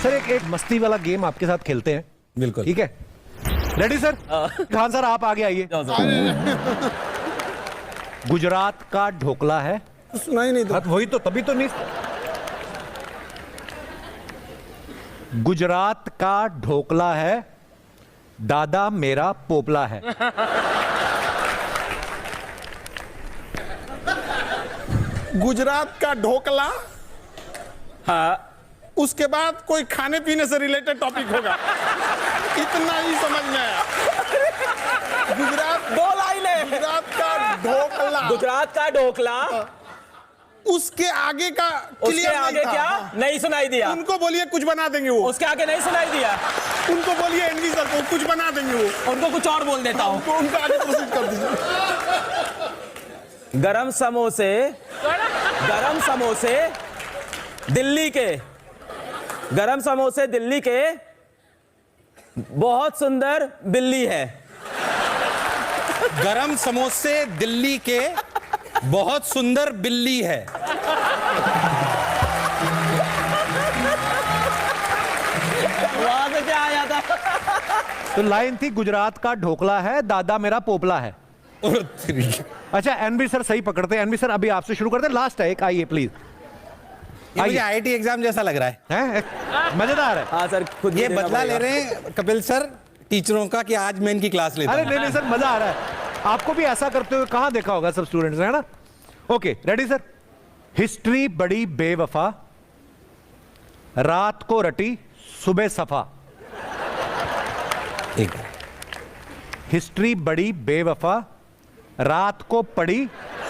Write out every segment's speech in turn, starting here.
Sir एक मस्ती वाला गेम आपके साथ खेलते हैं। बिल्कुल ठीक है, रेडी सर? खान सर आप आगे आइए। गुजरात का ढोकला है। सुना ही नहीं था। वही तो, तभी तो नहीं। गुजरात का ढोकला है, दादा मेरा पोपला है। गुजरात का ढोकला, हाँ उसके बाद कोई खाने पीने से रिलेटेड टॉपिक होगा, इतना ही समझ में आया। गुजरात, दो लाइनें। गुजरात का ढोकला, गुजरात का ढोकला, उसके आगे का उसके क्लियर आगे नहीं था। क्या नहीं सुनाई दिया? उनको बोलिए कुछ बना देंगे वो। उसके आगे नहीं सुनाई दिया? उनको बोलिए एनवी सर को कुछ बना देंगे वो। उनको कुछ और बोल देता हूँ। उनको आगे प्रोसीड कर दीजिए। गरम समोसे, गरम समोसे दिल्ली के, गरम समोसे दिल्ली के, बहुत सुंदर बिल्ली है। गरम समोसे दिल्ली के, बहुत सुंदर बिल्ली है। वहां से क्या आया था? तो लाइन थी गुजरात का ढोकला है, दादा मेरा पोपला है। अच्छा एनबी सर सही पकड़ते हैं। एनबी सर अभी आपसे शुरू करते हैं, लास्ट है एक, आइए प्लीज। ये मुझे आईआईटी एग्जाम जैसा लग रहा हैं? मजेदार है। हाँ सर, खुद ये भी देना बदला ले पड़ेगा। रहे हैं कपिल सर टीचरों का कि आज मैं इनकी क्लास लेता अरे हूं। नहीं सर, मजा आ रहा है। आपको भी ऐसा करते हुए कहां देखा होगा सब स्टूडेंट्स ने, है ना? Okay ready sir? हिस्ट्री बड़ी बेवफा, रात को रटी सुबह सफा। ठीक है। हिस्ट्री बड़ी बेवफा, रात को पड़ी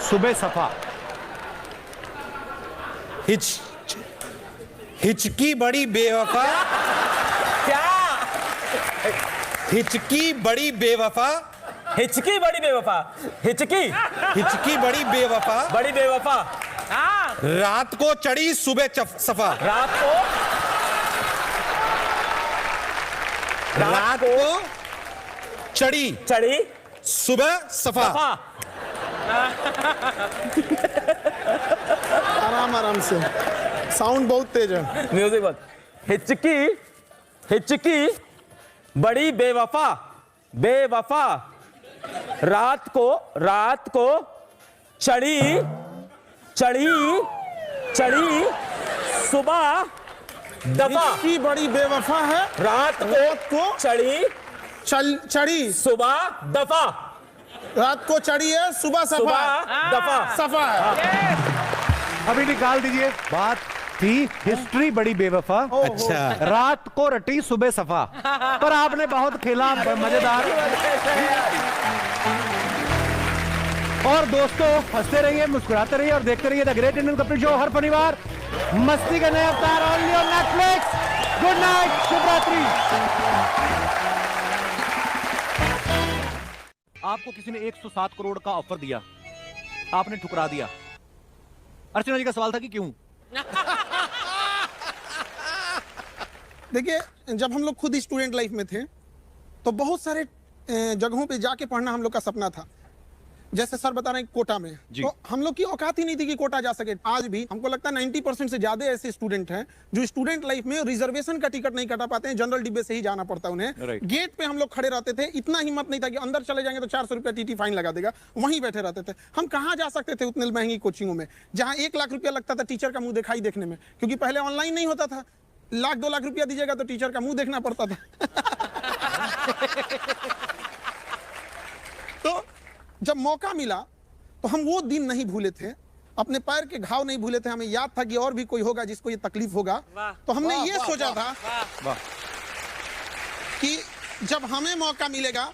सुबह सफा। हिचकी बड़ी बेवफा, क्या? हिचकी बड़ी बेवफा, हिचकी बड़ी बेवफा, हिचकी हिचकी बड़ी बेवफा, बड़ी बेवफा, रात को चढ़ी सुबह सफा। रात को चढ़ी चढ़ी सुबह सफा। आराम आराम से, साउंड बहुत तेज है। म्यूजिक बंद। हिचकी, हिचकी बड़ी बेवफा, बेवफा, रात को चढ़ी, चढ़ी, चढ़ी सुबह दफा। हिचकी बड़ी बेवफा है, रात को चढ़ी, चढ़ी, सुबह दफा, रात को चढ़ी है, सुबह सफा, सुबह दफा। सफा है। अभी निकाल दीजिए। बात थी हिस्ट्री बड़ी बेवफा, अच्छा रात को रटी सुबह सफा। पर आपने बहुत खेला, मजेदार। और दोस्तों हंसते रहिए, मुस्कुराते रहिए और देखते रहिए the great Indian Kapil show हर शनिवार मस्ती का नया अवतार only on Netflix. Good night, शुभ रात्रि। आपको किसी ने 107 करोड़ का ऑफर दिया, आपने ठुकरा दिया। अर्चना जी का सवाल था कि क्यों? देखिए, जब हम लोग खुद स्टूडेंट लाइफ में थे तो बहुत सारे जगहों पे जाके पढ़ना हम लोग का सपना था। जैसे सर बता रहे हैं कोटा में, तो हम लोग की औकात ही नहीं थी कि कोटा जा सके। आज भी हमको लगता है 90% से ज्यादा ऐसे स्टूडेंट हैं जो स्टूडेंट लाइफ में रिजर्वेशन का टिकट नहीं कटा पाते हैं, जनरल डिब्बे से ही जाना पड़ता है उन्हें। गेट पे हम लोग खड़े रहते थे, इतना हिम्मत नहीं था कि अंदर चले जाएंगे तो 400 रुपया टीटी फाइन लगा देगा, वहीं बैठे रहते थे। हम कहाँ जा सकते थे उतनी महंगी कोचिंगों में जहाँ 1 लाख रुपया लगता था टीचर का मुंह दिखाई देखने में, क्योंकि पहले ऑनलाइन नहीं होता था। 1-2 लाख रुपया दीजिएगा तो टीचर का मुंह देखना पड़ता था। तो जब मौका मिला तो हम वो दिन नहीं भूले थे, अपने पैर के घाव नहीं भूले थे। हमें याद था कि और भी कोई होगा जिसको ये तकलीफ होगा। तो हमने ये सोचा था कि जब हमें मौका मिलेगा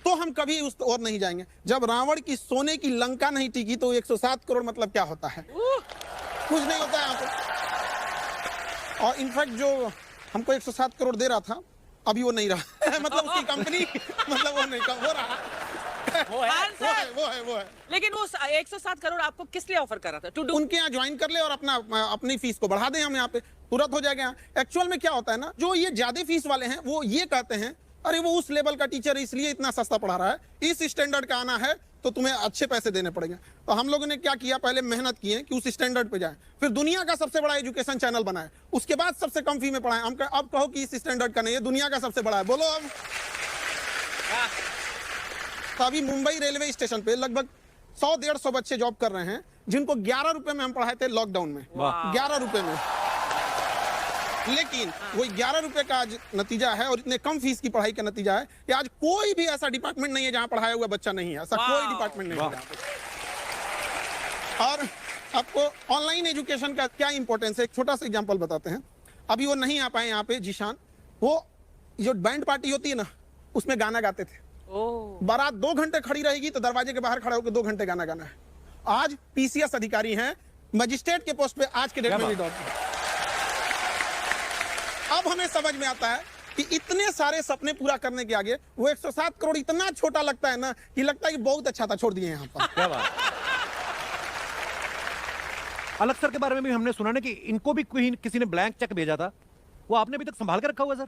तो हम कभी उस ओर नहीं जाएंगे। जब रावण की सोने की लंका नहीं टिकी तो 107 करोड़ मतलब क्या होता है? कुछ नहीं होता है यहाँ पे। और इनफैक्ट जो हमको 107 करोड़ दे रहा था अभी वो नहीं रहा। मतलब उसकी कंपनी, मतलब वो नहीं हो रहा। वो है। लेकिन वो 107 करोड़ आपको किस लिए ऑफर कर रहा था? टू डू उनके यहाँ ज्वाइन कर ले और अपनी फीस को बढ़ा दें, हम यहाँ पे तुरंत हो जाएगा। एक्चुअल में क्या होता है ना, जो ये ज्यादा फीस वाले हैं वो ये कहते हैं अरे वो उस लेवल का टीचर है इसलिए इतना सस्ता पढ़ा रहा है, इस स्टैंडर्ड का आना है तो तुम्हें अच्छे पैसे देने पड़ेंगे। तो हम लोगों ने क्या किया, पहले मेहनत की है कि उस स्टैंडर्ड पे जाए, फिर दुनिया का सबसे बड़ा एजुकेशन चैनल बनाए, उसके बाद सबसे कम फी में पढ़ाएं। हम अब कहो कि इस स्टैंडर्ड का नहीं है, दुनिया का सबसे बड़ा है, बोलो अब। तो अभी मुंबई रेलवे स्टेशन पे लगभग 100-150 बच्चे जॉब कर रहे हैं, जिनको 11 रुपए में हम पढ़ाए थे लॉकडाउन में, 11 रुपए में। लेकिन वही 11 रुपए का आज नतीजा है और इतने कम फीस की पढ़ाई का नतीजा है कि आज कोई भी ऐसा डिपार्टमेंट नहीं है जहां पढ़ाया हुआ बच्चा नहीं है, ऐसा कोई डिपार्टमेंट नहीं है। और आपको ऑनलाइन एजुकेशन का क्या इंपॉर्टेंस है, एक छोटा सा एग्जांपल बताते हैं। अभी वो नहीं आ पाए यहाँ पे जीशान, वो जो बैंड पार्टी होती है ना, उसमें गाना गाते थे। बारात 2 घंटे खड़ी रहेगी तो दरवाजे के बाहर खड़ा होकर 2 घंटे गाना गाना है। आज पीसीएस अधिकारी हैं, मजिस्ट्रेट के पोस्ट पे आज के डेट में भी दौड़ते हैं। अब हमें समझ में आता है कि इतने सारे सपने पूरा करने के आगे वो 107 करोड़ इतना छोटा लगता है ना कि लगता है कि बहुत अच्छा था, छोड़ दिए यहाँ पर। क्या बात। अलग सर के बारे में भी हमने सुना ना कि इनको भी किसी ने ब्लैंक चेक भेजा था, वो आपने अभी तक संभाल के रखा हुआ सर?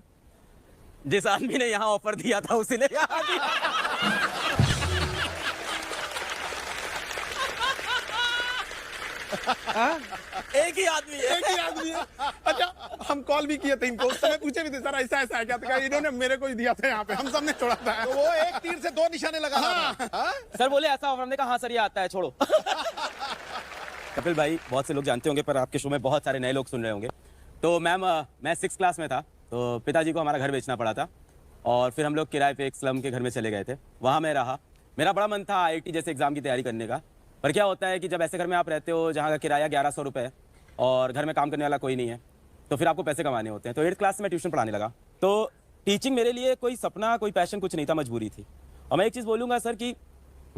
जिस आदमी ने यहाँ ऑफर दिया था उसी ने यहाँ दिया। एक ही आदमी है, एक ही आदमी है। अच्छा, हम कॉल भी किए थे इनको, उस समय पूछे भी थे सर ऐसा ऐसा है क्या, तो कहा इन्होंने मेरे को ही दिया था यहाँ पे, हम सबने छोड़ा था। तो वो एक तीर से 2 निशाने लगा रहा था। सर बोले ऐसा ऑफर, हमने कहा हाँ सर ये आता है, छोड़ो। कपिल भाई बहुत से लोग जानते होंगे पर आपके शो में बहुत सारे नए लोग सुन रहे होंगे। तो मैम मैं 6th क्लास में था, तो पिताजी को हमारा घर बेचना पड़ा था और फिर हम लोग किराए पे एक स्लम के घर में चले गए थे। वहाँ मैं रहा, मेरा बड़ा मन था IIT जैसे एग्जाम की तैयारी करने का। पर क्या होता है कि जब ऐसे घर में आप रहते हो जहाँ का किराया 1100 रुपये है और घर में काम करने वाला कोई नहीं है, तो फिर आपको पैसे कमाने होते हैं। तो 8th क्लास में ट्यूशन पढ़ाने लगा। तो टीचिंग मेरे लिए कोई सपना, कोई पैशन कुछ नहीं था, मजबूरी थी। और मैं एक चीज़ बोलूँगा सर कि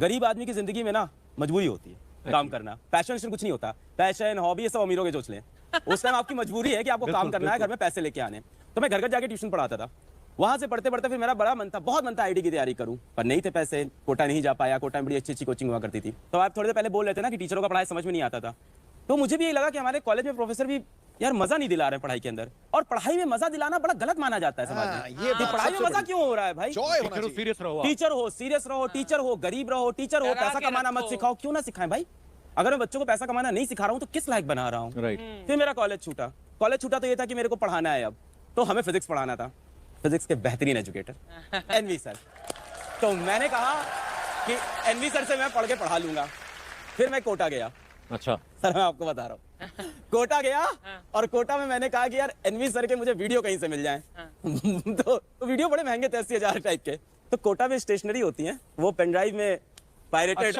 गरीब आदमी की ज़िंदगी में ना मजबूरी होती है काम करना, पैशन कुछ नहीं होता। पैशन हॉबी ये सब अमीरों के सोच लें। उस टाइम आपकी मजबूरी है कि आपको काम करना है, घर में पैसे लेके आने। तो मैं घर घर जाके ट्यूशन पढ़ाता था। वहाँ से पढ़ते पढ़ते फिर मेरा बड़ा मन था, बहुत मन था IIT की तैयारी करूँ, पर नहीं थे पैसे, कोटा नहीं जा पाया। कोटा में बड़ी अच्छी अच्छी कोचिंग हुआ करती थी। तो आप थोड़े देर पहले बोल रहे थे ना कि टीचरों का पढ़ाई समझ में नहीं आता था, तो मुझे भी ये लगा कि हमारे कॉलेज में प्रोफेसर भी यार मजा नहीं दिला रहे पढ़ाई के अंदर। और पढ़ाई में मजा दिलाना बड़ा गलत माना जाता है समाज में। ये पढ़ाई में मजा क्यों हो रहा है भाई? सीरियस रहो, टीचर हो, सीरियस रहो, टीचर हो, गरीब रहो, टीचर हो, पैसा कमाना मत सिखाओ। क्यों ना सिखाएं भाई? अगर मैं बच्चों को पैसा कमाना नहीं सिखा रहा हूँ तो किस लायक बना रहा हूँ? राइट। फिर मेरा कॉलेज छूटा। कॉलेज छूटा तो ये था कि मेरे को पढ़ाना है अब, तो हमें फिजिक्स पढ़ाना था। फिजिक्स के बेहतरीन एजुकेटर एनवी सर। तो मैंने कहा कि एनवी सर से मैं पढ़ के पढ़ा लूंगा। फिर मैं कोटा गया। अच्छा सर मैं आपको बता रहा हूँ, कोटा गया और कोटा में मैंने कहा कि यार एनवी सर के मुझे वीडियो कहीं से मिल जाए। तो वीडियो बड़े महंगे थे, 80,000 टाइप के। तो कोटा में स्टेशनरी होती है, वो पेन ड्राइव में पायरेटेड।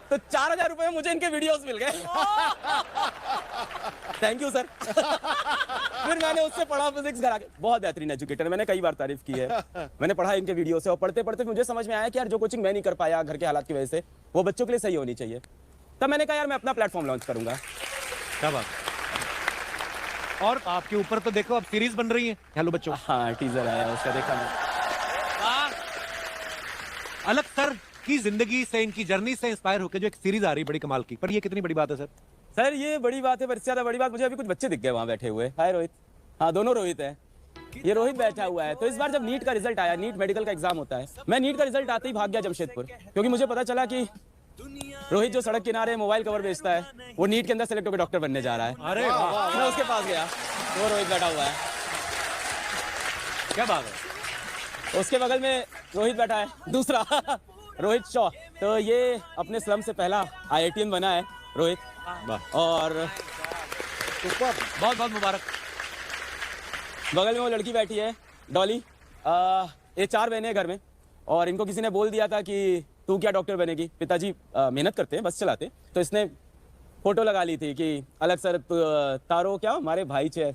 तो 4,000 रुपए में मुझे इनके वीडियोस मिल गए। Thank you sir. फिर मैंने उससे पढ़ा फिजिक्स घर आके। बहुत बेहतरीन एजुकेटर, मैंने कई बार तारीफ की है। मैंने पढ़ा इनके वीडियो से और पढ़ते पढ़ते मुझे समझ में आया कि यार जो कोचिंग मैं नहीं कर पाया घर के हालात की वजह से, वो बच्चों के लिए सही होनी चाहिए। तब मैंने कहा यार मैं अपना प्लेटफॉर्म लॉन्च करूंगा। क्या बात। और आपके ऊपर तो देखो अब सीरीज बन रही है हेलो बच्चों। हाँ टीजर आया उसका, देखा मैं। अलग सर की जिंदगी से, इनकी जर्नी से इंस्पायर होकर जो एक सीरीज आ रही है बड़ी कमाल की, पर ये कितनी बड़ी बात है सर? सर ये बड़ी बात है, पर इससे ज्यादा बड़ी बात मुझे अभी कुछ बच्चे दिख गए वहां बैठे हुए। हाय रोहित। हाँ दोनों रोहित है। ये रोहित बैठा हुआ है। तो इस बार जब नीट का रिजल्ट आया, नीट मेडिकल का एग्जाम होता है, मैं नीट का रिजल्ट आते ही भाग गया जमशेदपुर, क्योंकि मुझे पता चला कि रोहित जो सड़क किनारे मोबाइल कवर बेचता है, वो नीट के अंदर सेलेक्ट होकर डॉक्टर बनने जा रहा है। अरे वाह। मैं उसके पास गया, वो रोहित बैठा हुआ है। क्या बात है। उसके बगल में रोहित बैठा है दूसरा रोहित शॉ। तो ये अपने स्लम से पहला IITian बना है रोहित। और बहुत बहुत मुबारक। बगल में वो लड़की बैठी है डॉली। ये 4 बहनें हैं घर में, और इनको किसी ने बोल दिया था कि तू क्या डॉक्टर बनेगी। पिताजी मेहनत करते हैं, बस चलाते, तो इसने फोटो लगा ली थी कि अलग सर तारो क्या हमारे भाई छे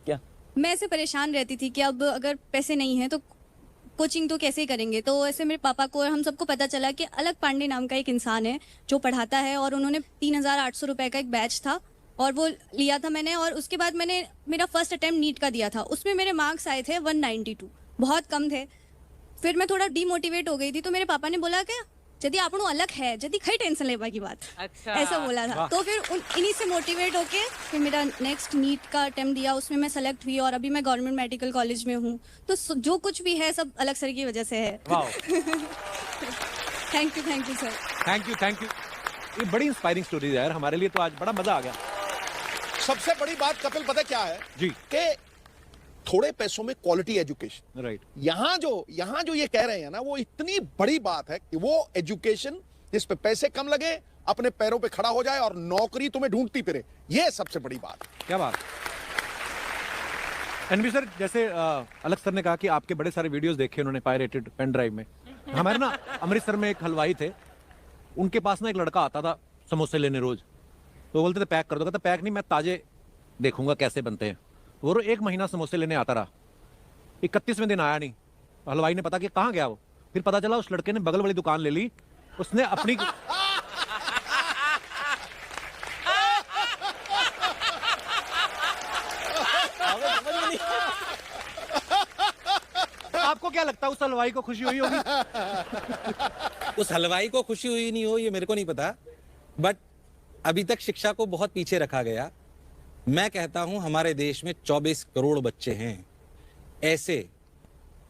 क्या। मैं ऐसे परेशान रहती थी कि अब अगर पैसे नहीं है तो कोचिंग तो कैसे करेंगे। तो ऐसे मेरे पापा को और हम सबको पता चला कि अलग पांडे नाम का एक इंसान है जो पढ़ाता है, और उन्होंने 3,800 रुपये का एक बैच था और वो लिया था मैंने। और उसके बाद मैंने मेरा फर्स्ट अटेम्प्ट नीट का दिया था, उसमें मेरे मार्क्स आए थे 192, बहुत कम थे। फिर मैं थोड़ा डीमोटिवेट हो गई थी, तो मेरे पापा ने बोला कि यदि आपको अलग है, यदि खई टेंशन लेवा की बात, अच्छा। ऐसा बोला था। तो फिर इन्हीं से मोटिवेट होके फिर मेरा नेक्स्ट नीट का अटेम्प्ट दिया, उसमें मैं सेलेक्ट हुई और अभी मैं गवर्नमेंट मेडिकल कॉलेज में हूँ। तो जो कुछ भी है सब अलग सर की वजह से है। Thank you sir. Thank you. ये बड़ी इंस्पायरिंग स्टोरी है यार, हमारे लिए तो आज बड़ा मजा आ गया। सबसे बड़ी बात कपिल पता क्या है जी। कि थोड़े पैसों में क्वालिटी एजुकेशन। राइट। यहाँ जो ये कह रहे हैं ना, वो इतनी बड़ी बात है कि वो एजुकेशन जिस पे पैसे कम लगे, अपने पैरों पे खड़ा हो जाए और नौकरी तुम्हें ढूंढती फिरे, ये सबसे बड़ी बात है। क्या बात। एनबी सर, जैसे अलग सर ने कहा कि आपके बड़े सारे वीडियोस देखे उन्होंने पायरेटेड पेन ड्राइव में। हमारे ना अमृतसर में एक हलवाई थे, उनके पास ना एक लड़का आता था समोसे लेने रोज, तो बोलते थे पैक कर दो, कहता पैक नहीं, मैं ताजे देखूंगा कैसे बनते हैं। वो 1 महीना समोसे लेने आता रहा, 31वें दिन आया नहीं। हलवाई ने पता कि कहाँ गया वो, फिर पता चला उस लड़के ने बगल वाली दुकान ले ली, उसने अपनी आपको क्या लगता है उस हलवाई को खुशी हुई होगी? उस हलवाई को खुशी हुई नहीं हो ये मेरे को नहीं पता, बट अभी तक शिक्षा को बहुत पीछे रखा गया। मैं कहता हूं हमारे देश में 24 करोड़ बच्चे हैं, ऐसे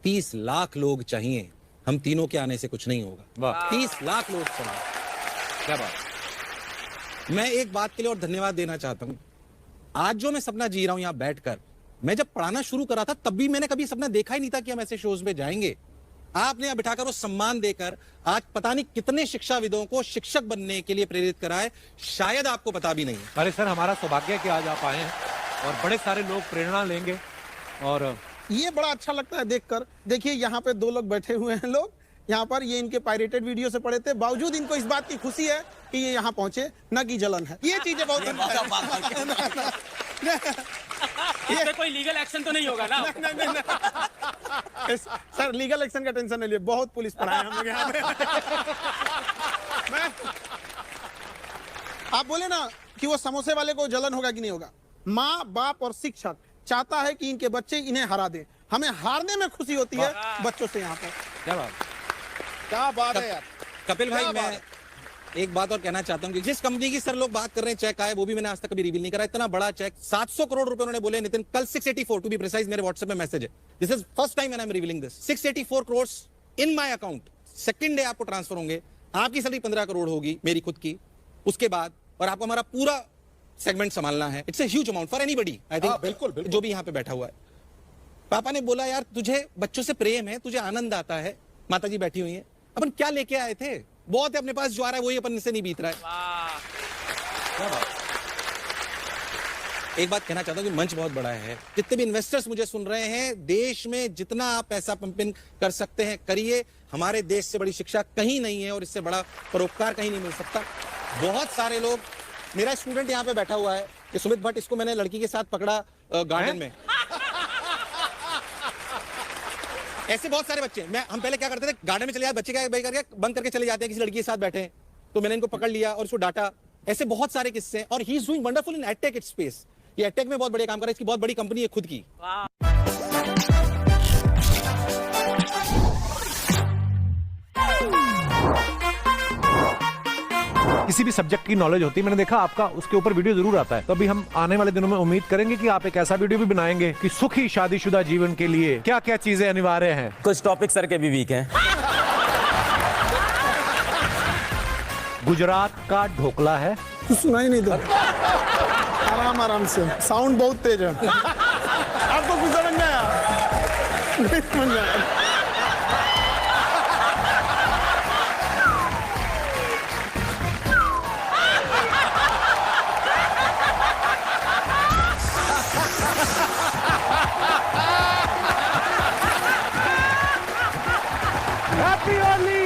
30 लाख लोग चाहिए। हम तीनों के आने से कुछ नहीं होगा। 30 लाख लोग चाहिए। क्या बात। मैं एक बात के लिए और धन्यवाद देना चाहता हूं। आज जो मैं सपना जी रहा हूं यहां बैठकर, मैं जब पढ़ाना शुरू करा था तब भी मैंने कभी सपना देखा ही नहीं था कि हम ऐसे शोज में जाएंगे। आपने यहां बिठाकर वो सम्मान देकर आज पता नहीं कितने शिक्षाविदों को शिक्षक बनने के लिए प्रेरित करा है, शायद आपको पता भी नहीं है। अरे सर, हमारा सौभाग्य है कि आज आप आए हैं और बड़े सारे लोग प्रेरणा लेंगे। और ये बड़ा अच्छा लगता है देखकर। देखिए यहाँ पे 2 लोग बैठे हुए हैं, लोग यहाँ पर, ये इनके पायरेटेड वीडियो से पढ़े थे, बावजूद इनको इस बात की खुशी है कि ये यहाँ पहुंचे, न कि जलन है। ये चीजें बहुत इस पे कोई लीगल एक्शन तो नहीं होगा ना? सर लीगल एक्शन का टेंशन नहीं लिए, बहुत पुलिस पड़ा है हम लोग यहाँ पे। आप बोले ना कि वो समोसे वाले को जलन होगा कि नहीं होगा। माँ बाप और शिक्षक चाहता है कि इनके बच्चे इन्हें हरा दे, हमें हारने में खुशी होती है बच्चों से। यहाँ पर क्या बात है यार। कपिल भाई, मैं एक बात और कहना चाहता हूं कि जिस कंपनी की सर लोग बात कर रहे हैं चेक आए, वो भी मैंने आज तक कभी रिवील नहीं करा। इतना बड़ा चेक 700 करोड़ रुपए उन्होंने बोले नितिन, कल 684 टू बी प्रिसाइज, मेरे व्हाट्सएप में मैसेज है। This is first time when I am revealing this. 684 crore in my account, second day आपको ट्रांसफर होंगे। आपकी सैलरी 15 करोड़ होगी मेरी खुद की, उसके बाद और आपको हमारा पूरा सेगमेंट संभालना है। It's a huge amount for anybody, I think. बिल्कुल जो भी यहाँ पे बैठा हुआ है। पापा ने बोला यार तुझे बच्चों से प्रेम है, तुझे आनंद आता है। माता जी बैठी हुई है, अपन क्या लेके आए थे, बहुत है अपने पास, जो आ रहा है वही अपन से नहीं बीत रहा है। एक बात कहना चाहता हूं कि मंच बहुत बड़ा है, जितने भी इन्वेस्टर्स मुझे सुन रहे हैं, देश में जितना आप पैसा पंपिंग कर सकते हैं करिए। हमारे देश से बड़ी शिक्षा कहीं नहीं है और इससे बड़ा परोपकार कहीं नहीं मिल सकता। बहुत सारे लोग, मेरा स्टूडेंट यहाँ पे बैठा हुआ है, कि सुमित भट्ट, इसको मैंने लड़की के साथ पकड़ा गार्डन में। ऐसे बहुत सारे बच्चे, हम पहले क्या करते थे, गार्डन में चले जाते, बच्चे क्या करके बंद करके चले जाते हैं, किसी लड़की के साथ बैठे हैं, तो मैंने इनको पकड़ लिया और इसको डांटा। ऐसे बहुत सारे किस्से हैं और he is doing wonderful in edtech space. ये एडटेक में बहुत बड़े काम कर रहा है, इसकी बहुत बड़ी कंपनी है खुद की। किसी भी सब्जेक्ट की नॉलेज होती है, मैंने देखा आपका उसके ऊपर वीडियो जरूर आता है। तो अभी हम आने वाले दिनों में उम्मीद करेंगे कि आप एक ऐसा वीडियो भी बनाएंगे कि सुखी शादीशुदा जीवन के लिए क्या क्या चीजें अनिवार्य हैं। कुछ टॉपिक सर के भी वीक हैं। गुजरात का ढोकला है। सुनाई नहीं दो, आराम आराम से, साउंड बहुत तेज है। आपको कुछ समझ में आया?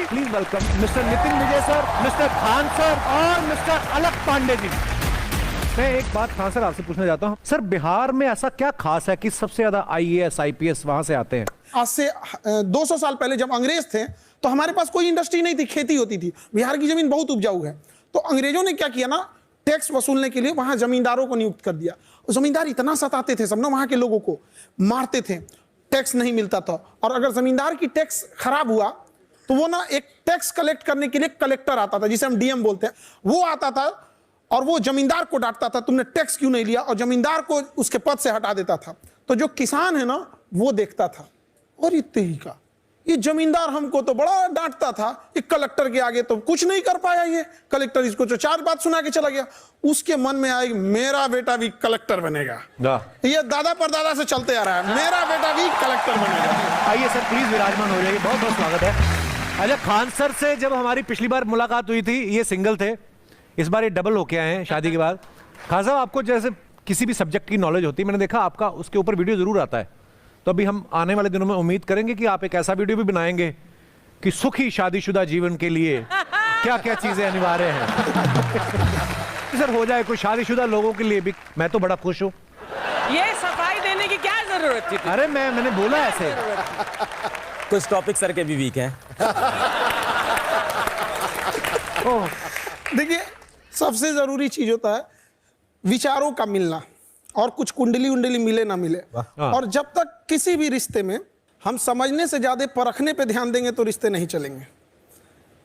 Please welcome mister Nitin Vijay sir, mister Khan sir और मिस्टर अलक पांडे जी। मैं एक बात खान सर आपसे पूछना चाहता हूँ, सर बिहार में ऐसा क्या खास है कि सबसे ज्यादा IAS IPS वहां से आते हैं? आज से 200 साल पहले जब अंग्रेज थे तो हमारे पास कोई इंडस्ट्री नहीं थी, खेती होती थी। बिहार की जमीन बहुत उपजाऊ है, तो अंग्रेजों ने क्या किया ना, टैक्स वसूलने के लिए वहां जमींदारों को नियुक्त कर दिया। जमींदार इतना सताते थे सब ना, वहां के लोगों को मारते थे, टैक्स नहीं मिलता था। और अगर जमींदार की टैक्स खराब हुआ तो वो ना एक टैक्स कलेक्ट करने के लिए कलेक्टर आता था, जिसे हम DM बोलते हैं, वो आता था और वो जमींदार को डांटता था, तुमने टैक्स क्यों नहीं लिया, और जमींदार को उसके पद से हटा देता था। तो जो किसान है ना वो देखता था और इतने ही का ये जमींदार हमको तो बड़ा डांटता था, ये कलेक्टर के आगे तो कुछ नहीं कर पाया, ये कलेक्टर इसको तो 4 बात सुना के चला गया। उसके मन में आएगी मेरा बेटा भी कलेक्टर बनेगा। ये दादा परदादा से चलते आ रहा है, मेरा बेटा भी कलेक्टर बनेगा। आइए सर प्लीज विराजमान हो जाइए, बहुत बहुत स्वागत है। अच्छा, खान सर से जब हमारी पिछली बार मुलाकात हुई थी ये सिंगल थे, इस बार ये डबल होके आए हैं शादी के बाद। खान साहब, आपको जैसे किसी भी सब्जेक्ट की नॉलेज होती है, मैंने देखा आपका उसके ऊपर वीडियो जरूर आता है, तो अभी हम आने वाले दिनों में उम्मीद करेंगे कि आप एक ऐसा वीडियो भी बनाएंगे कि सुखी शादीशुदा जीवन के लिए क्या क्या चीजें अनिवार्य हैं। सर हो जाए कोई शादीशुदा लोगों के लिए भी, मैं तो बड़ा खुश हूँ। ये सफाई देने की क्या जरूरत थी? अरे मैंने बोला ऐसे, कुछ टॉपिक सर के भी वीक हैं। देखिए, सबसे जरूरी चीज होता है विचारों का मिलना, और कुछ कुंडली उंडली मिले ना मिले। और जब तक किसी भी रिश्ते में हम समझने से ज्यादा परखने पे ध्यान देंगे तो रिश्ते नहीं चलेंगे।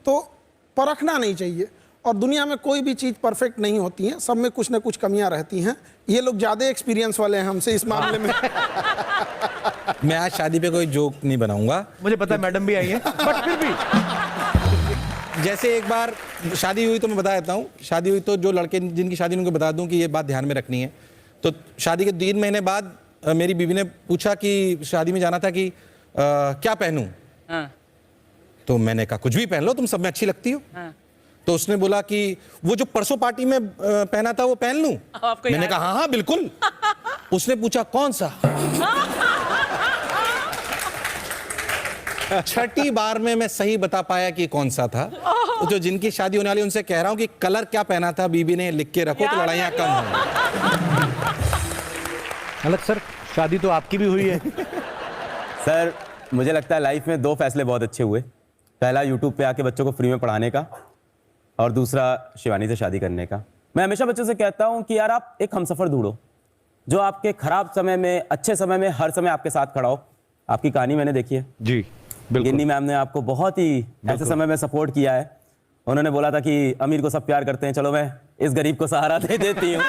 तो परखना नहीं चाहिए, और दुनिया में कोई भी चीज परफेक्ट नहीं होती है, सब में कुछ ना कुछ कमियां रहती हैं। ये लोग ज्यादा एक्सपीरियंस वाले हैं हमसे इस मामले में। मैं आज शादी पे कोई जोक नहीं बनाऊंगा, मुझे पता है मैडम भी आई है, बट फिर भी जैसे एक बार शादी हुई तो मैं बता देता हूँ। शादी हुई तो जो लड़के जिनकी शादी उनको बता दूं कि ये बात ध्यान में रखनी है। तो शादी के 3 महीने बाद मेरी बीवी ने पूछा कि शादी में जाना था कि क्या पहनूं। हाँ। तो मैंने कहा कुछ भी पहन लो, तुम सब में अच्छी लगती हो। हाँ। तो उसने बोला कि वो जो परसों पार्टी में पहना था वो पहन लूं। आपको मैंने याद कहा हाँ बिल्कुल। उसने पूछा कौन सा। 6ठी बार में मैं सही बता पाया कि कौन सा था। तो जो जिनकी शादी होने वाली उनसे कह रहा हूं कि कलर क्या पहना था बीबी ने लिख के रखो, तो लड़ाइयां कम होंगी। अलग सर, शादी तो आपकी भी हुई है। सर मुझे लगता है लाइफ में 2 फैसले बहुत अच्छे हुए। पहला यूट्यूब पे आके बच्चों को फ्री में पढ़ाने का, और दूसरा शिवानी से शादी करने का। मैं हमेशा बच्चों से कहता हूं कि यार आप एक हमसफर ढूंढो जो आपके खराब समय में, अच्छे समय में, हर समय आपके साथ खड़ा हो। आपकी कहानी मैंने देखी है जी, गिन्नी मैम ने आपको बहुत ही ऐसे समय में सपोर्ट किया है। उन्होंने बोला था कि अमीर को सब प्यार करते हैं, चलो मैं इस गरीब को सहारा दे देती हूँ।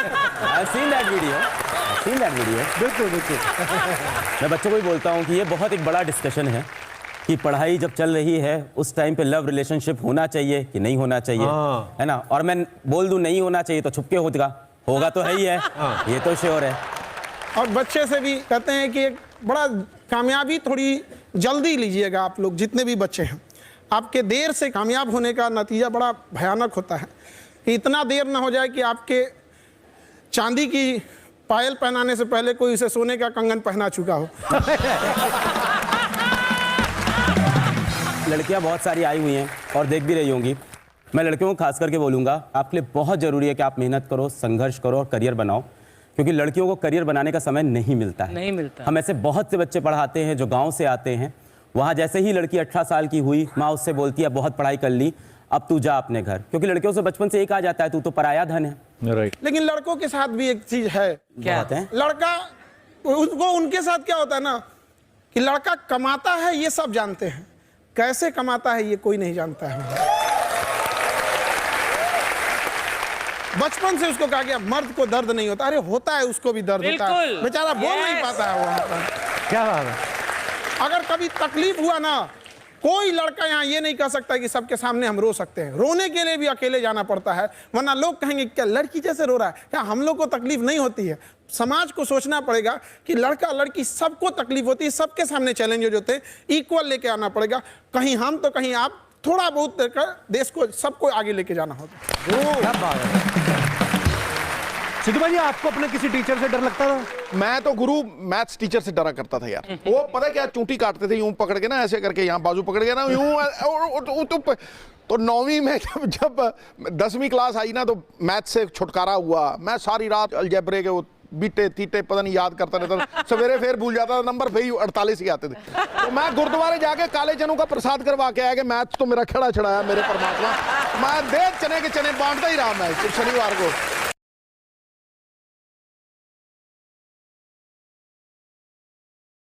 Seen that video. बिल्कुल। मैं बच्चों को भी बोलता हूँ कि ये बहुत एक बड़ा डिस्कशन है कि पढ़ाई जब चल रही है उस टाइम पे लव रिलेशनशिप होना चाहिए कि नहीं होना चाहिए, है ना। और मैं बोल दूं नहीं होना चाहिए तो छुपके होगा तो है ही है, ये तो श्योर है। और बच्चे से भी कहते हैं कि एक बड़ा कामयाबी थोड़ी जल्दी लीजिएगा। आप लोग जितने भी बच्चे हैं, आपके देर से कामयाब होने का नतीजा बड़ा भयानक होता है। कि इतना देर ना हो जाए कि आपके चांदी की पायल पहनाने से पहले कोई उसे सोने का कंगन पहना चुका हो। लड़कियां बहुत सारी आई हुई हैं और देख भी रही होंगी। मैं लड़कियों को खास करके बोलूँगा, आपके लिए बहुत ज़रूरी है कि आप मेहनत करो, संघर्ष करो और करियर बनाओ, क्योंकि लड़कियों को करियर बनाने का समय नहीं मिलता है। नहीं मिलता। हम ऐसे बहुत से बच्चे पढ़ाते हैं जो गांव से आते हैं। वहाँ जैसे ही लड़की 18 साल की हुई, माँ उससे बोलती है बहुत पढ़ाई कर ली, अब तू जा अपने घर, क्योंकि लड़कियों से बचपन से एक आ जाता है तू तो पराया धन है। राइट। लेकिन लड़कों के साथ भी एक चीज है। क्या है? लड़का उसको, उनके साथ क्या होता है ना कि लड़का कमाता है ये सब जानते हैं, कैसे कमाता है ये कोई नहीं जानता है। बचपन से उसको कहा गया मर्द को दर्द नहीं होता, अरे होता है, उसको भी दर्द होता है, बिल्कुल। बेचारा बोल नहीं पाता है वो। क्या बात है। अगर कभी तकलीफ हुआ ना, कोई लड़का यहाँ ये नहीं कह सकता कि सबके सामने हम रो सकते हैं। रोने के लिए भी अकेले जाना पड़ता है, वरना लोग कहेंगे क्या लड़की जैसे रो रहा है, क्या हम लोग को तकलीफ नहीं होती है। समाज को सोचना पड़ेगा कि लड़का लड़की सबको तकलीफ होती है, सबके सामने चैलेंजेस होते हैं, इक्वल लेके आना पड़ेगा। कहीं हम तो कहीं आप, थोड़ा बहुत देकर देश को, सबको आगे लेके जाना होगा। क्या बात है। सिद्धू भाई, आपको अपने किसी टीचर से डर लगता था? मैं तो गुरु मैथ्स टीचर से डरा करता था यार। वो पता है क्या, चूंटी काटते थे यूं पकड़ के ना, ऐसे करके यहाँ बाजू पकड़ के ना यूं। तो 9वीं में जब 10वीं क्लास आई ना, तो मैथ्स से छुटकारा हुआ। मैं सारी रात अलजेब्रे के वो बीटे तीटे पता नहीं याद करता रहता था, सवेरे फिर भूल जाता था, नंबर फिर 48 ही आते थे। तो मैं गुरुद्वारे जाके काले चनों का प्रसाद करवा के आया कि मैथ्स तो मेरा खड़ा छड़ाया मेरे परमात्मा। मैं दे चने के चने बांटता ही रहा मैं शनिवार को।